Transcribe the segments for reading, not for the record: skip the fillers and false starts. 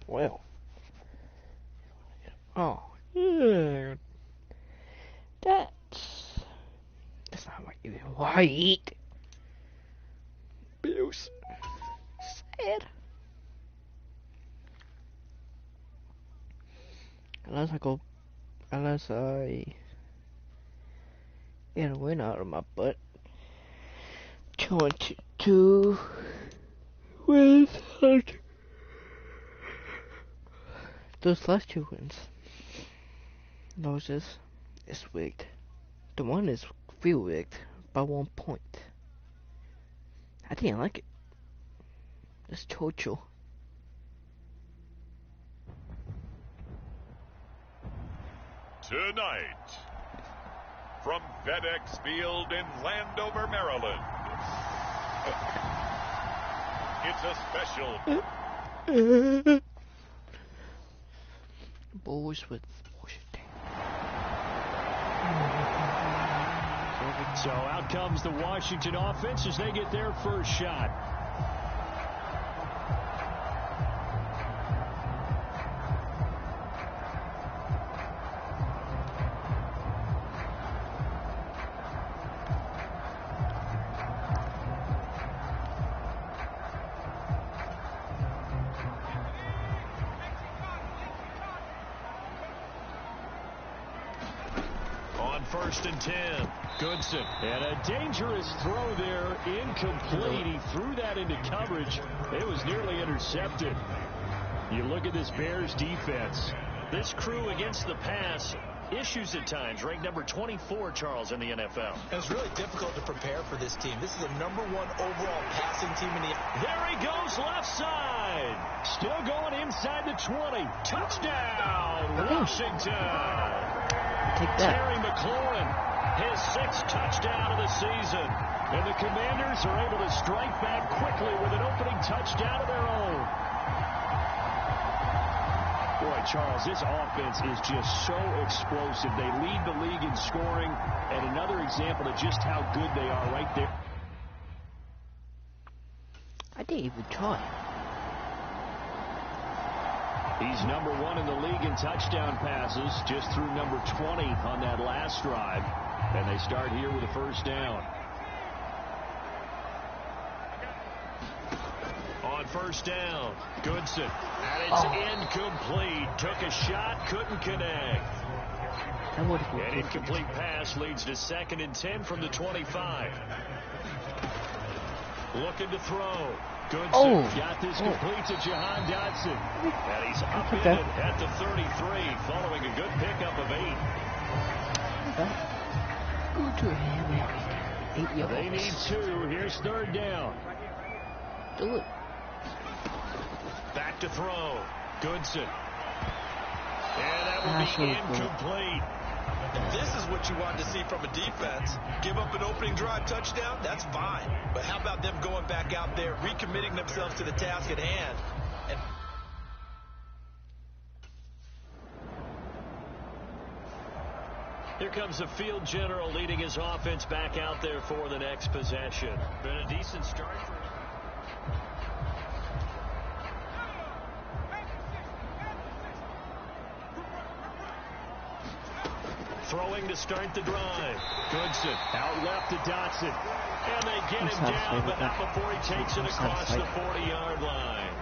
Well. Oh. Yeah. That's not right. Even white. Bills. Sad. Unless I get a win out of my butt. 22 wins. Those last 2 wins. Losses is rigged. The one is real rigged by 1 point. I didn't like it. It's total. Tonight, from FedEx Field in Landover, Maryland, it's a special Bulls with Washington. So out comes the Washington offense as they get their first shot. First and 10. Goodson. And a dangerous throw there. Incomplete. He threw that into coverage. It was nearly intercepted. You look at this Bears defense. This crew against the pass, issues at times. Ranked number 24, Charles, in the NFL. It's really difficult to prepare for this team. This is a #1 overall passing team in the... There he goes, left side. Still going inside the 20. Touchdown, Washington. Terry McLaurin, his 6th touchdown of the season. And the Commanders are able to strike back quickly with an opening touchdown of their own. Boy, Charles, this offense is just so explosive. They lead the league in scoring, and another example of just how good they are right there. I didn't even try. He's #1 in the league in touchdown passes, just threw number 20 on that last drive. And they start here with a first down. On first down, Goodson. And it's incomplete. Took a shot, couldn't connect. An incomplete pass leads to 2nd and 10 from the 25. Looking to throw. Goodson got this complete to Jahan Dotson. And he's up in it at the 33, following a good pickup of 8. Go to him. 8 yards. They need 2. Here's 3rd down. Do it. Back to throw. Goodson. And that will be incomplete. This is what you wanted to see from a defense. Give up an opening drive touchdown, that's fine. But how about them going back out there, recommitting themselves to the task at hand? And here comes the field general leading his offense back out there for the next possession. Been a decent start for him. Throwing to start the drive. Goodson out left to Dotson. And they get him down, but not before he takes it across the 40-yard line.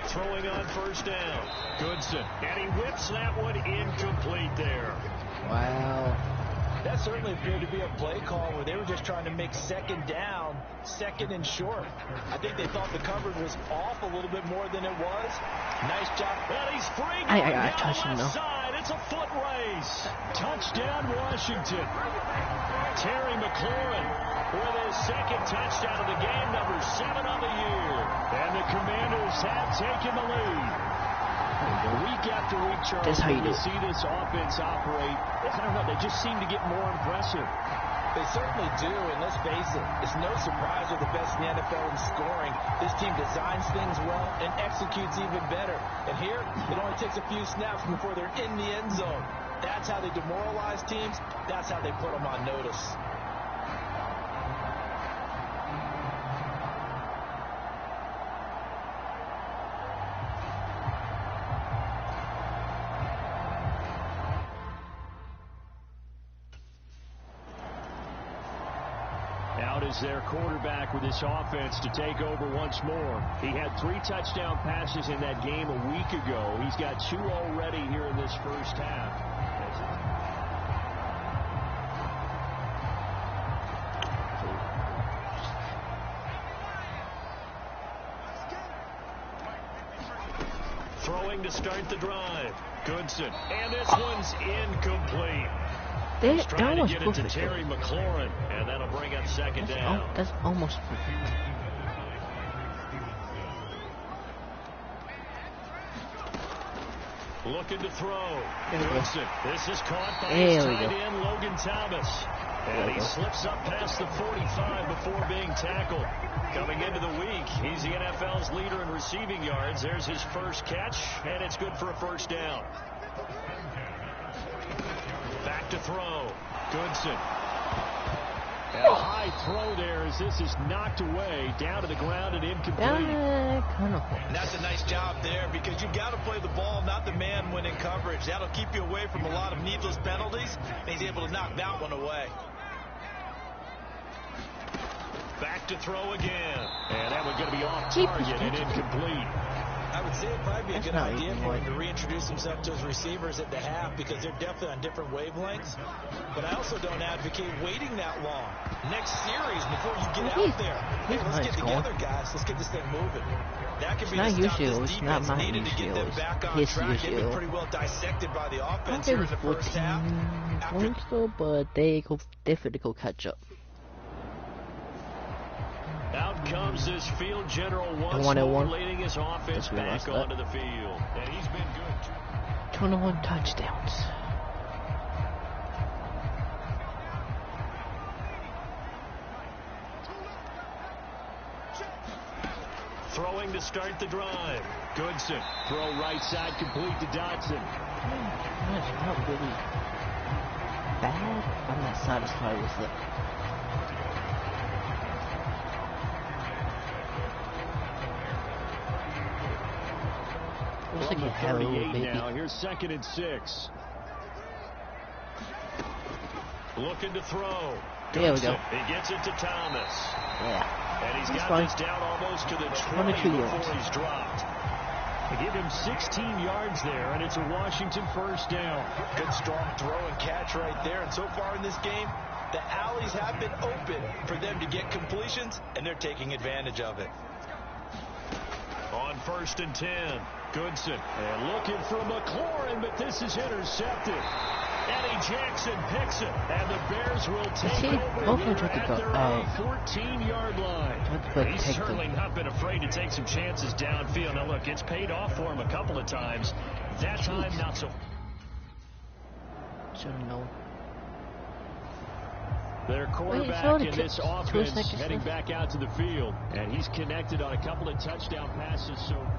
Throwing on first down. Goodson. And he whips that one incomplete there. Wow. that certainly appeared to be a play call where they were just trying to make 2nd down, 2nd and short. I think they thought the coverage was off a little bit more than it was. Nice job. And he's free. I touched him, though. It's a foot race. Touchdown, Washington. Terry McLaurin with his 2nd touchdown of the game, number 7 on the year. And the Commanders have taken the lead. Week after week, Charles, that's how you do. See this offense operate. I don't know, they just seem to get more impressive. They certainly do, and let's face it, it's no surprise they're the best in the NFL in scoring. This team designs things well and executes even better. And here, it only takes a few snaps before they're in the end zone. That's how they demoralize teams. That's how they put them on notice. out as their quarterback with this offense to take over once more. He had 3 touchdown passes in that game a week ago. He's got 2 already here in this first half. Throwing to start the drive. Goodson. And this one's incomplete. He's trying to get it to Terry McLaurin, and that'll bring up second down. Oh, that's almost perfect. Looking to throw. Goodson. This is caught by his tight end, Logan Thomas. And he slips up past the 45 before being tackled. Coming into the week, he's the NFL's leader in receiving yards. There's his first catch, and it's good for a first down. Back to throw. Goodson. And a high throw there as this is knocked away, down to the ground and incomplete. And that's a nice job there because you've got to play the ball, not the man when in coverage. That'll keep you away from a lot of needless penalties, and he's able to knock that one away. Back to throw again. And that one's going to be off target and incomplete. I would say it'd probably be a good idea for him to reintroduce himself to his receivers at the half because they're definitely on different wavelengths. But I also don't advocate waiting that long. Next series, before you get out there, hey, let's get together, guys. Let's get this thing moving. That could be the stop this defense needed to get them back on track. They've been pretty well dissected by the offense here in the first half. Points though, but they definitely go catch up. Out comes this field general once more, leading his offense back onto the field. And he's been good. 21 touchdowns. Throwing to start the drive. Goodson. Throw right side complete to Dodson. That's not really bad. I'm not satisfied with it. Looks like you have a little baby. Now, here's 2nd and 6. Looking to throw. There we go. He gets it to Thomas. Yeah. And he's got this down almost to the 20 before he's dropped. They give him 16 yards there, and it's a Washington first down. Good strong throw and catch right there. And so far in this game, the alleys have been open for them to get completions, and they're taking advantage of it. On 1st and 10. Goodson. And looking for McLaurin, but this is intercepted. Eddie Jackson picks it, and the Bears will take over at their 14-yard line. He's certainly not been afraid to take some chances downfield. Now, look, it's paid off for him a couple of times. That time, not so. Their quarterback in this offense heading back out to the field, and he's connected on a couple of touchdown passes so far.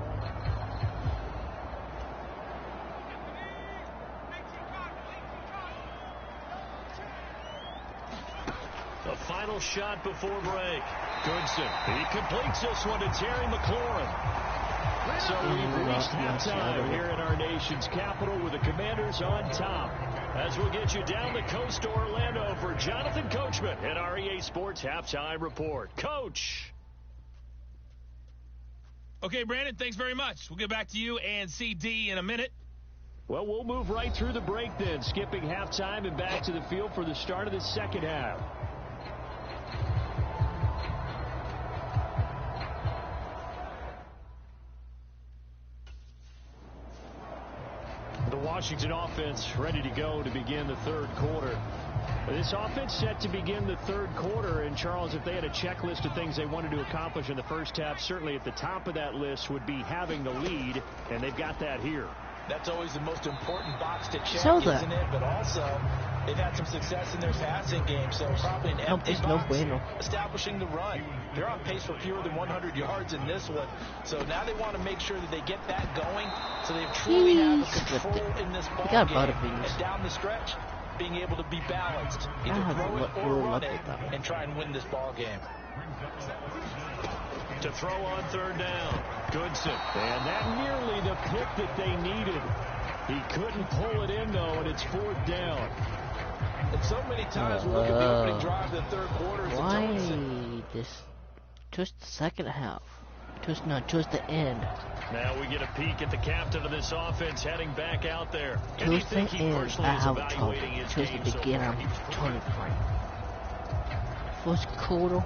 The final shot before break. Goodson. He completes this one to Terry McLaurin. So we've reached halftime here in our nation's capital with the Commanders on top. As we'll get you down the coast to Orlando for Jonathan Coachman at our EA Sports Halftime Report. Coach. Okay, Brandon, thanks very much. We'll get back to you and CD in a minute. Well, we'll move right through the break then, skipping halftime and back to the field for the start of the second half. The Washington offense ready to go to begin the third quarter. This offense set to begin the third quarter, and Charles, if they had a checklist of things they wanted to accomplish in the first half, certainly at the top of that list would be having the lead, and they've got that here. That's always the most important box to check, isn't it? But also, they've had some success in their passing game, so probably an empty box, establishing the run. They're on pace for fewer than 100 yards in this one, so now they want to make sure that they get that going, so they truly have control in this ball game. And down the stretch, being able to be balanced, either throw it or run it, and try and win this ball game. To throw on third down. Goodson. And that nearly the pick that they needed. He couldn't pull it in, though, and it's 4th down. And so many times we look at the opening drive of the third quarter. It's this towards the second half. Towards the end. Now we get a peek at the captain of this offense heading back out there. Towards the end, I have trouble. Towards the beginning, I'm totally fine. First quarter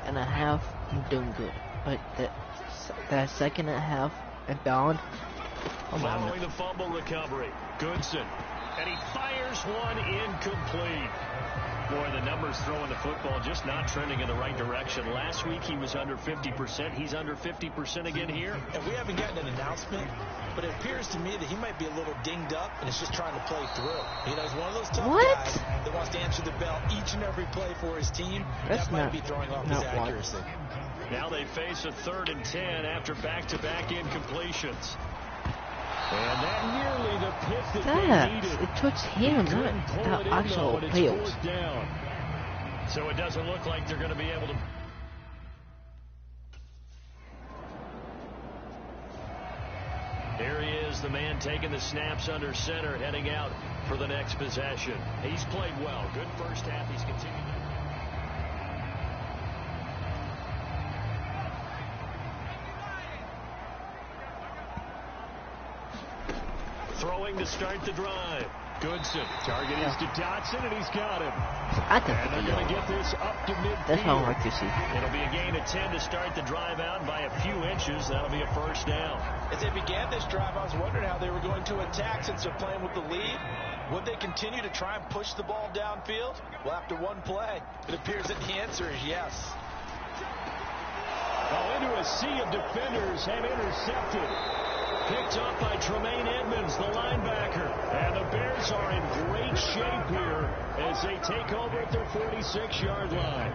and a half, I'm doing good. But that second and a half and beyond, following the fumble recovery, Goodson, and he fires one incomplete. Boy, the numbers throwing the football just not trending in the right direction. Last week he was under 50%. He's under 50% again here. And we haven't gotten an announcement, but it appears to me that he might be a little dinged up and is just trying to play through. You know, he's one of those tough guys that wants to answer the bell each and every play for his team. That might be throwing off his accuracy. Now they face a 3rd and 10 after back-to-back incompletions. And that nearly the pick that they needed. It touched him, not the actual players. So it doesn't look like they're going to be able to. Here he is, the man taking the snaps under center, heading out for the next possession. He's played well. Good first half. He's continued. Throwing to start the drive. Goodson. Target is to Dotson, and he's got him. I think and they're going to get this up to midfield. That's what I like to see. It'll be a gain of 10 to start the drive out by a few inches. That'll be a first down. As they began this drive, I was wondering how they were going to attack since they're playing with the lead. Would they continue to try and push the ball downfield? Well, after one play, it appears that the answer is yes. Into a sea of defenders and intercepted. Picked up by Tremaine Edmonds, the linebacker. And the Bears are in great shape here as they take over at their 46-yard line.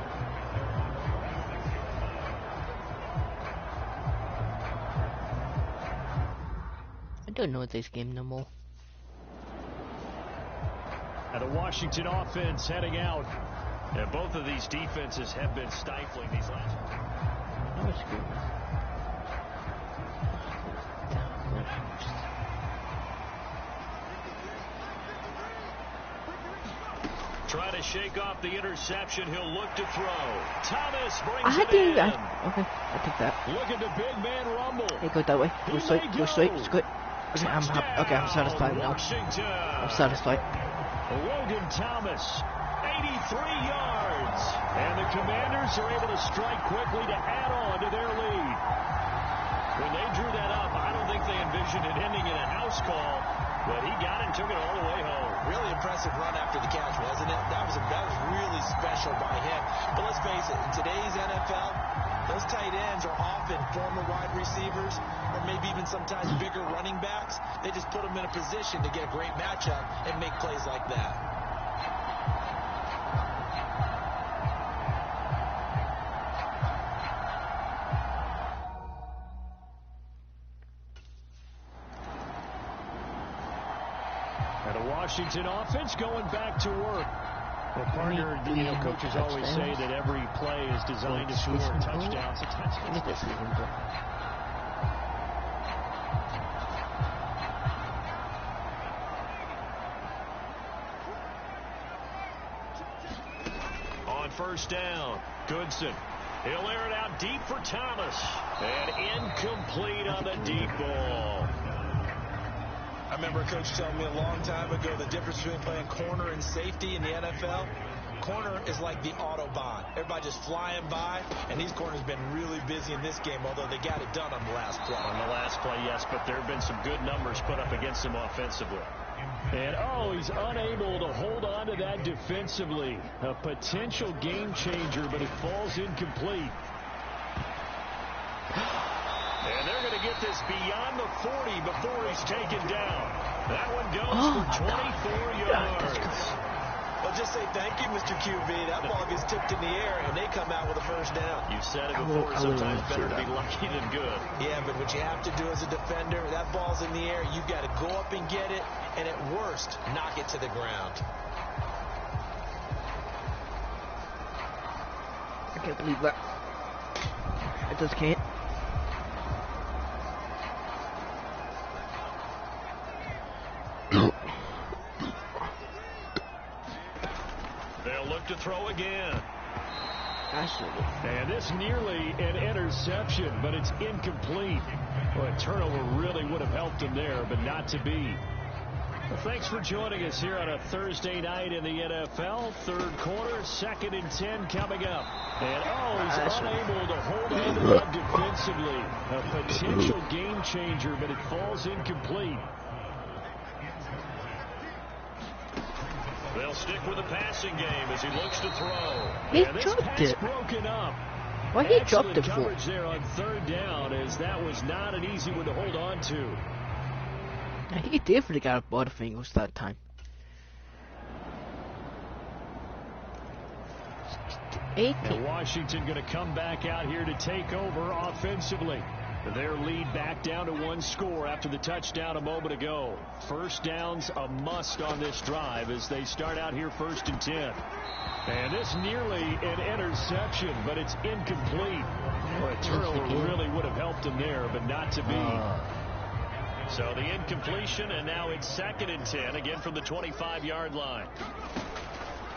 I don't know this game no more. And the Washington offense heading out. And both of these defenses have been stifling these last. That was good. Try to shake off the interception. He'll look to throw. Thomas brings it in. Okay, I took that. Look at the big man rumble. Hey, go that way. Go straight. It's good. Okay, I'm satisfied now. I'm satisfied. Logan Thomas, 83 yards. And the Commanders are able to strike quickly to add on to their lead. When they drew that up, I don't think they envisioned it ending in a house call, but he got it and took it all the way home. Really impressive run after the catch, wasn't it? That was really special by him. But let's face it, in today's NFL, those tight ends are often former wide receivers or maybe even sometimes bigger running backs. They just put them in a position to get a great matchup and make plays like that. Washington offense going back to work. Well, partner, coaches always say that every play is designed to score touchdowns. On first down, Goodson. He'll air it out deep for Thomas. And incomplete on the deep ball. I remember a coach telling me a long time ago the difference between playing corner and safety in the NFL. Corner is like the Autobahn. Everybody just flying by, and these corners have been really busy in this game, although they got it done on the last play. On the last play, yes, but there have been some good numbers put up against him offensively. And, he's unable to hold on to that defensively. A potential game changer, but it falls incomplete. And they're going to get this beyond the 40 before he's taken down. That one goes for 24 yards. Well, just say thank you, Mr. QB. That ball gets tipped in the air, and they come out with a first down. You've said it before, sometimes better to be lucky than good. Yeah, but what you have to do as a defender, that ball's in the air, you've got to go up and get it, and at worst, knock it to the ground. I can't believe that. I just can't. They'll look to throw again. Absolutely. And this nearly an interception, but it's incomplete. Well, a turnover really would have helped him there, but not to be. Well, thanks for joining us here on a Thursday night in the NFL. Third quarter, 2nd and 10 coming up. And, he's unable to hold on to that defensively. A potential game changer, but it falls incomplete. They'll stick with the passing game as he looks to throw. He and this dropped pass it. Broken up. Why he dropped it for? Coverage there on 3rd down, as that was not an easy one to hold on to. He definitely got Butterfingers that time. 18. And Washington going to come back out here to take over offensively. Their lead back down to 1 score after the touchdown a moment ago. First down's a must on this drive as they start out here 1st and 10. And this nearly an interception, but it's incomplete. Well, a turnover really would have helped him there, but not to be. So the incompletion, and now it's 2nd and 10, again from the 25-yard line.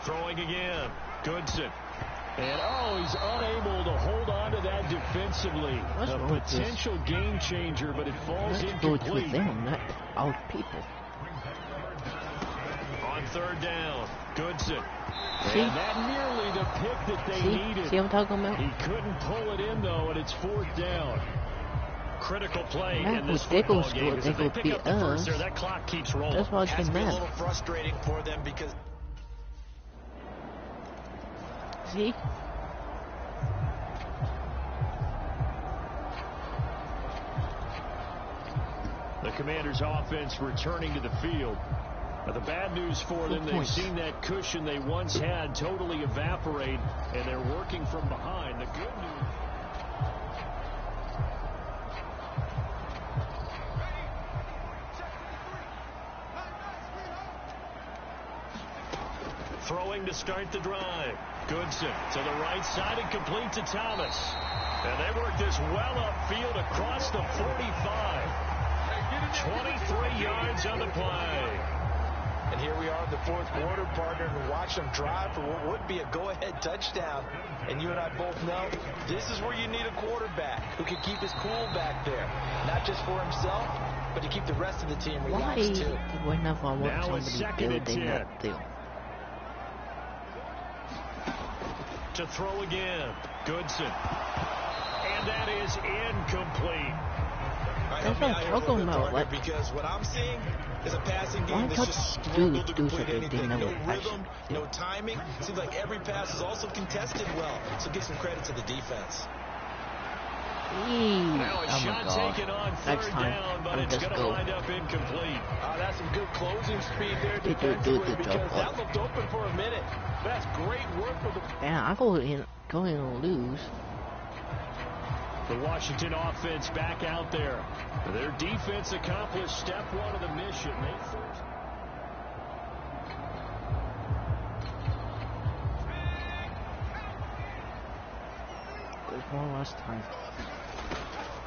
Throwing again. Goodson. And, he's unable to hold on to that defensively. A potential game changer, but it falls incomplete. With them, not our people. On 3rd down, Goodson. See? And that nearly the pick that they needed. See what I'm talking about? He couldn't pull it in, though, and it's 4th down. Critical play in this they football go game. they go beat us. There, that clock keeps rolling. That's why it's Has to be a mad. little frustrating for them because... See? The Commanders' offense returning to the field. But the bad news for them, they've seen that cushion they once had totally evaporate, and they're working from behind. The good news... Throwing to start the drive. Goodson to the right side and complete to Thomas. And they work this well upfield across the 45. 23 yards on the play. And here we are in the 4th quarter, partner, and watch them drive for what would be a go-ahead touchdown. And you and I both know this is where you need a quarterback who can keep his cool back there. Not just for himself, but to keep the rest of the team relaxed, too. Whenever I want somebody to do, they not do. To throw again. Goodson. And that is incomplete. That's what I'm talking about. Like, because what I'm seeing is a passing game that's just do to complete something anything. they No never rhythm, no timing. Seems like every pass is also contested well. So give some credit to the defense. Now a shot taken on 3rd down, but it's going to go. wind up incomplete. That's some good closing speed there defensively because that looked open for a minute. That's great work for the... Yeah, I go in and lose. The Washington offense back out there. Their defense accomplished step 1 of the mission. They forced... There's one last time.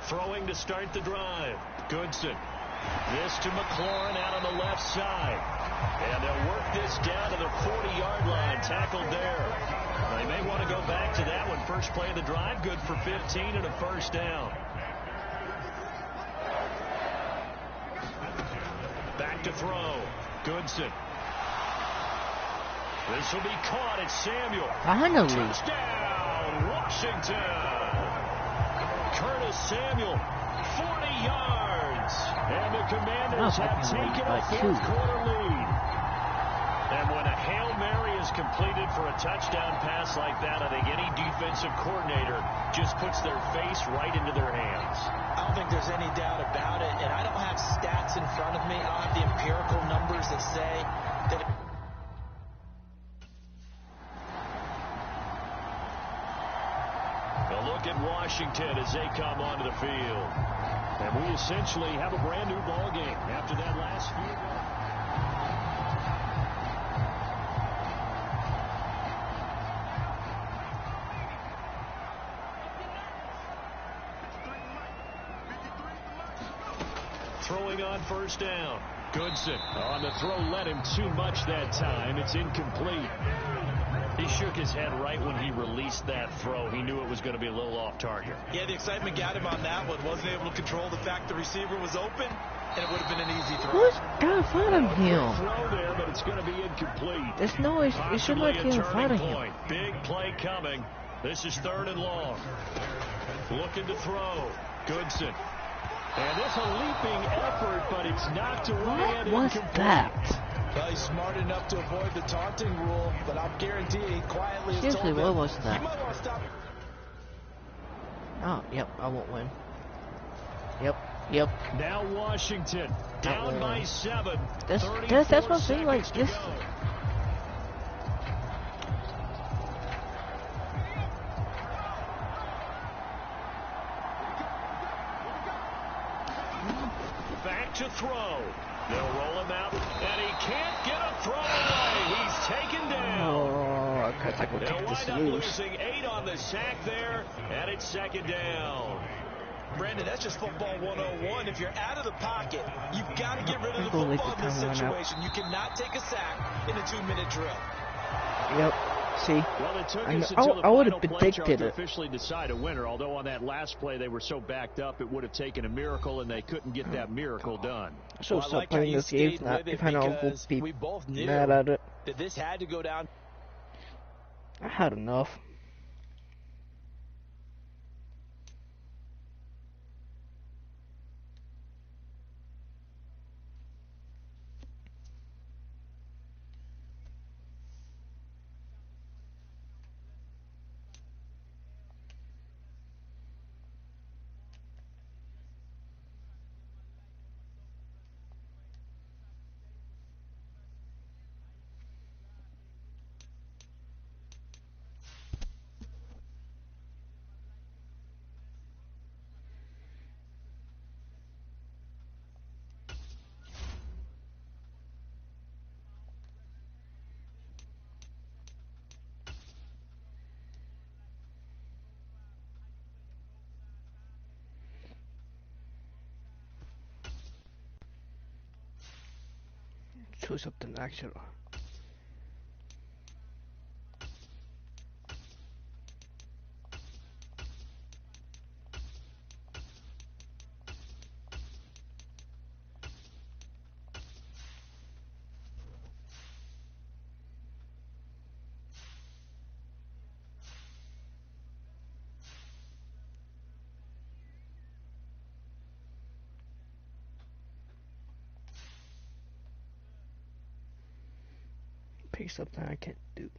Throwing to start the drive. Goodson. This to McLaurin out on the left side. And they'll work this down to the 40-yard line. Tackled there. They may want to go back to that one. First play of the drive. Good for 15 and a 1st down. Back to throw. Goodson. This will be caught at Samuel. Finally. Touchdown, Washington. Curtis Samuel, 40 yards. And the Commanders have taken a 4th quarter lead. And when a Hail Mary is completed for a touchdown pass like that, I think any defensive coordinator just puts their face right into their hands. I don't think there's any doubt about it. And I don't have stats in front of me. I don't have the empirical numbers that say that... A look at Washington as they come onto the field. And we essentially have a brand new ball game after that last field goal. Throwing on 1st down. Goodson on the throw, led him too much that time. It's incomplete. He shook his head right when he released that throw. He knew it was going to be a little off target. Yeah, the excitement got him on that one. Wasn't able to control the fact the receiver was open, and it would have been an easy throw. Who's got in front of him? Throw there, but it's going to be incomplete. There's no, it should not get in front of him. Big play coming. This is 3rd and long. Looking to throw. Goodson. And it's a leaping effort, but it's knocked away. What was that? Well, he's smart enough to avoid the taunting rule, but I'll guarantee he quietly has Seriously, told what him, was that? you might want to stop. Oh, yep, I won't win. Yep. Now Washington down by 7. That's what I'm saying. Like this. Back to throw. They'll roll him out, and he can't get a throw away. He's taken down. Oh, because I could They'll take this wind up loose. losing 8 on the sack there, and it's 2nd down. Brandon, that's just football 101. If you're out of the pocket, you've got to get rid of the Go football in this time run out. situation. You cannot take a sack in a 2-minute drill. Yep. See, Well, it took I us know- until the I would've final play predicted chart to it. officially decide a winner, although on that last play they were so backed up it would have taken a miracle, and they couldn't get that miracle done. so Well, I stop like how playing you this game. stayed Not with it if I know we'll because be we both knew mad at it. that this had to go down. I had enough. Choose something actual. Pick something I can't do.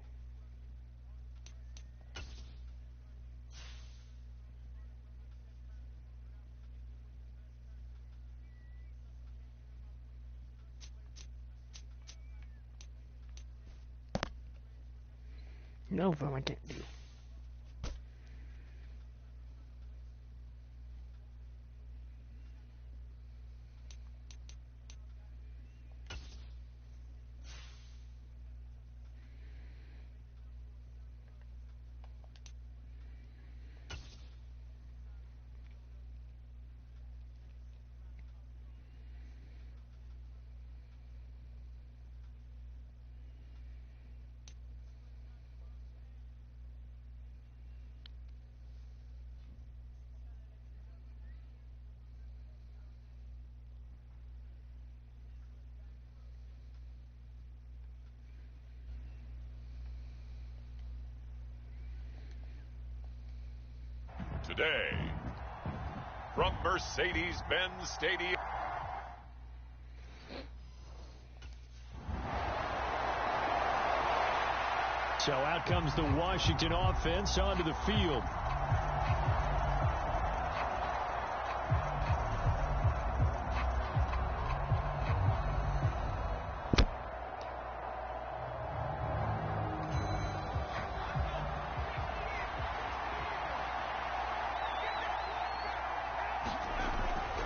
No, I can't do. Today, from Mercedes-Benz Stadium. So out comes the Washington offense onto the field.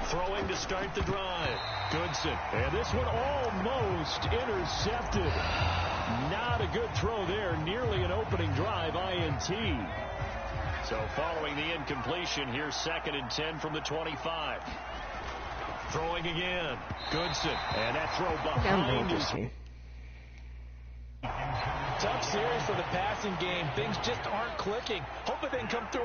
Throwing to start the drive. Goodson. And this one almost intercepted. Not a good throw there. Nearly an opening drive, INT. So following the incompletion, here's 2nd and 10 from the 25. Throwing again. Goodson. And that throw behind his... Tough series for the passing game. Things just aren't clicking. Hopefully they can come through